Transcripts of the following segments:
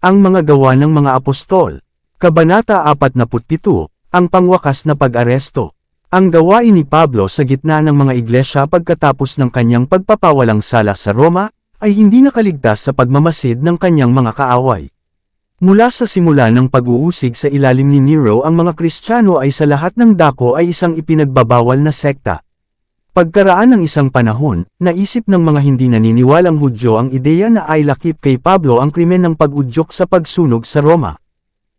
Ang mga gawa ng mga apostol. Kabanata 47, ang pangwakas na pag-aresto. Ang gawain ni Pablo sa gitna ng mga iglesia pagkatapos ng kanyang pagpapawalang sala sa Roma, ay hindi nakaligtas sa pagmamasid ng kanyang mga kaaway. Mula sa simula ng pag-uusig sa ilalim ni Nero, ang mga Kristiyano ay sa lahat ng dako ay isang ipinagbabawal na sekta. Pagkaraan ng isang panahon, naisip ng mga hindi naniniwalang Hudyo ang ideya na ay lakip kay Pablo ang krimen ng pag-udyok sa pagsunog sa Roma.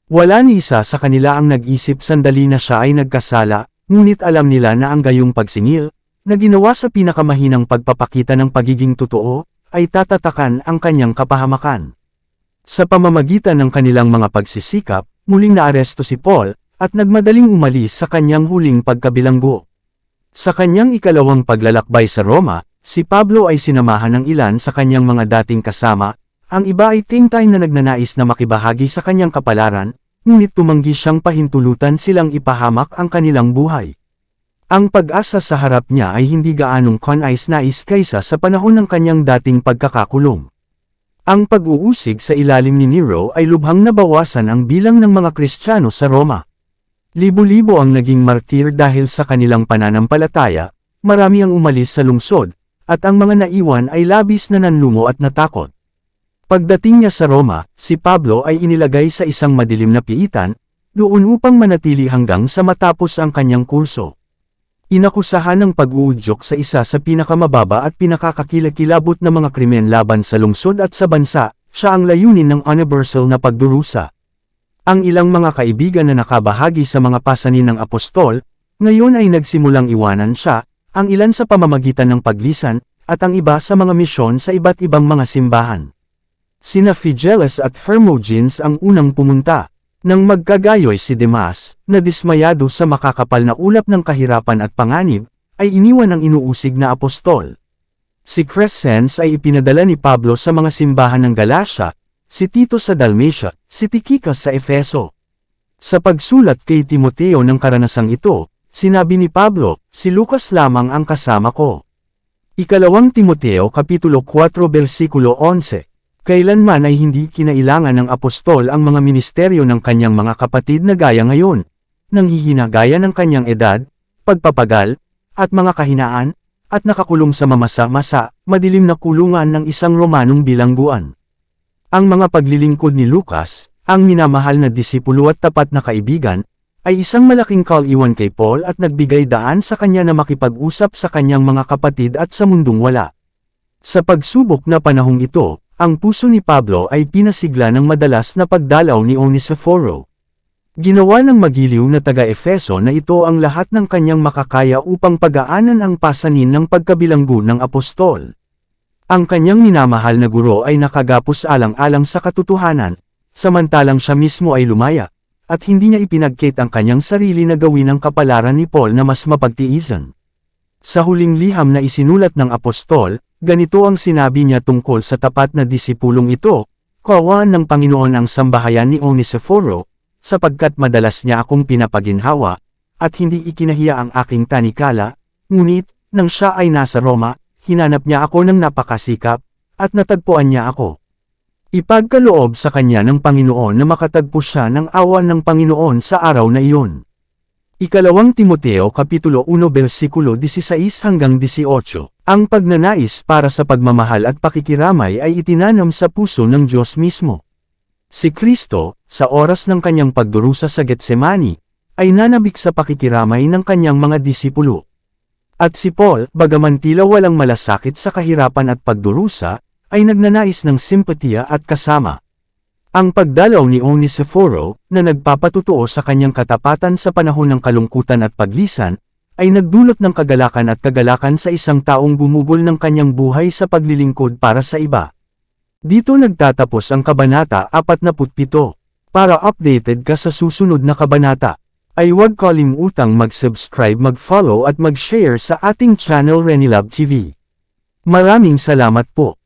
Wala ni isa sa kanila ang nag-isip sandali na siya ay nagkasala, ngunit alam nila na ang gayong pagsingil, na ginawa sa pinakamahinang pagpapakita ng pagiging totoo, ay tatatakan ang kanyang kapahamakan. Sa pamamagitan ng kanilang mga pagsisikap, muling naaresto si Paul, at nagmadaling umalis sa kanyang huling pagkabilanggo. Sa kanyang ikalawang paglalakbay sa Roma, si Pablo ay sinamahan ng ilan sa kanyang mga dating kasama, ang iba ay tingtay na nagnanais na makibahagi sa kanyang kapalaran, ngunit tumanggi siyang pahintulutan silang ipahamak ang kanilang buhay. Ang pag-asa sa harap niya ay hindi gaanong kanais-nais kaysa sa panahon ng kanyang dating pagkakakulong. Ang pag-uusig sa ilalim ni Nero ay lubhang nabawasan ang bilang ng mga Kristiyano sa Roma. Libo-libo ang naging martir dahil sa kanilang pananampalataya, marami ang umalis sa lungsod, at ang mga naiwan ay labis na nanlumo at natakot. Pagdating niya sa Roma, si Pablo ay inilagay sa isang madilim na piitan, doon upang manatili hanggang sa matapos ang kanyang kurso. Inakusahan ng pag-uudyok sa isa sa pinakamababa at pinakakakilakilabot na mga krimen laban sa lungsod at sa bansa, siya ang layunin ng universal na pagdurusa. Ang ilang mga kaibigan na nakabahagi sa mga pasanin ng apostol, ngayon ay nagsimulang iwanan siya, ang ilan sa pamamagitan ng paglisan, at ang iba sa mga misyon sa iba't ibang mga simbahan. Sina Phygellus at Hermogenes ang unang pumunta. Nang magkagayoy si Demas, na dismayado sa makakapal na ulap ng kahirapan at panganib, ay iniwan ang inuusig na apostol. Si Crescens ay ipinadala ni Pablo sa mga simbahan ng Galacia, si Tito sa Dalmatia, si Tychicus sa Efeso. Sa pagsulat kay Timoteo ng karanasang ito, sinabi ni Pablo, si Lucas lamang ang kasama ko. Ikalawang Timoteo Kapitulo 4 versikulo 11. Kailanman ay hindi kinailangan ng apostol ang mga ministeryo ng kanyang mga kapatid na gaya ngayon, nanghihina gaya ng kanyang edad, pagpapagal, at mga kahinaan, at nakakulong sa mamasa-masa, madilim na kulungan ng isang Romanong bilangguan. Ang mga paglilingkod ni Lucas, ang minamahal na disipulo at tapat na kaibigan, ay isang malaking kaliwan kay Paul at nagbigay daan sa kanya na makipag-usap sa kanyang mga kapatid at sa mundong wala. Sa pagsubok na panahong ito, ang puso ni Pablo ay pinasigla ng madalas na pagdalaw ni Onesiforo. Ginawa ng magiliw na taga-Efeso na ito ang lahat ng kanyang makakaya upang pagaanan ang pasanin ng pagkabilanggo ng apostol. Ang kanyang minamahal na guro ay nakagapos alang-alang sa katotohanan, samantalang siya mismo ay lumaya, at hindi niya ipinagkait ang kanyang sarili na gawin ang kapalaran ni Paul na mas mapagtiisan. Sa huling liham na isinulat ng apostol, ganito ang sinabi niya tungkol sa tapat na disipulong ito, "Kaawaan ng Panginoon ang sambahayan ni Onesiforo, sapagkat madalas niya akong pinapaginhawa, at hindi ikinahiya ang aking tanikala, ngunit, nang siya ay nasa Roma, hinanap niya ako ng napakasikap, at natagpuan niya ako. Ipagkaloob sa kanya ng Panginoon na makatagpo siya ng awan ng Panginoon sa araw na iyon." Ikalawang Timoteo Kapitulo 1 versikulo 16 hanggang 18. Ang pagnanais para sa pagmamahal at pakikiramay ay itinanam sa puso ng Diyos mismo. Si Kristo, sa oras ng kanyang pagdurusa sa Getsemani, ay nanabik sa pakikiramay ng kanyang mga disipulo. At si Paul, bagaman tila walang malasakit sa kahirapan at pagdurusa, ay nagnanais ng simpatiya at kasama. Ang pagdalaw ni Onesiforo, na nagpapatutuo sa kanyang katapatan sa panahon ng kalungkutan at paglisan, ay nagdulot ng kagalakan sa isang taong gumugol ng kanyang buhay sa paglilingkod para sa iba. Dito nagtatapos ang Kabanata 47. Para updated ka sa susunod na kabanata, ay huwag kalimutang mag-subscribe, mag-follow at mag-share sa ating channel Renilab TV. Maraming salamat po.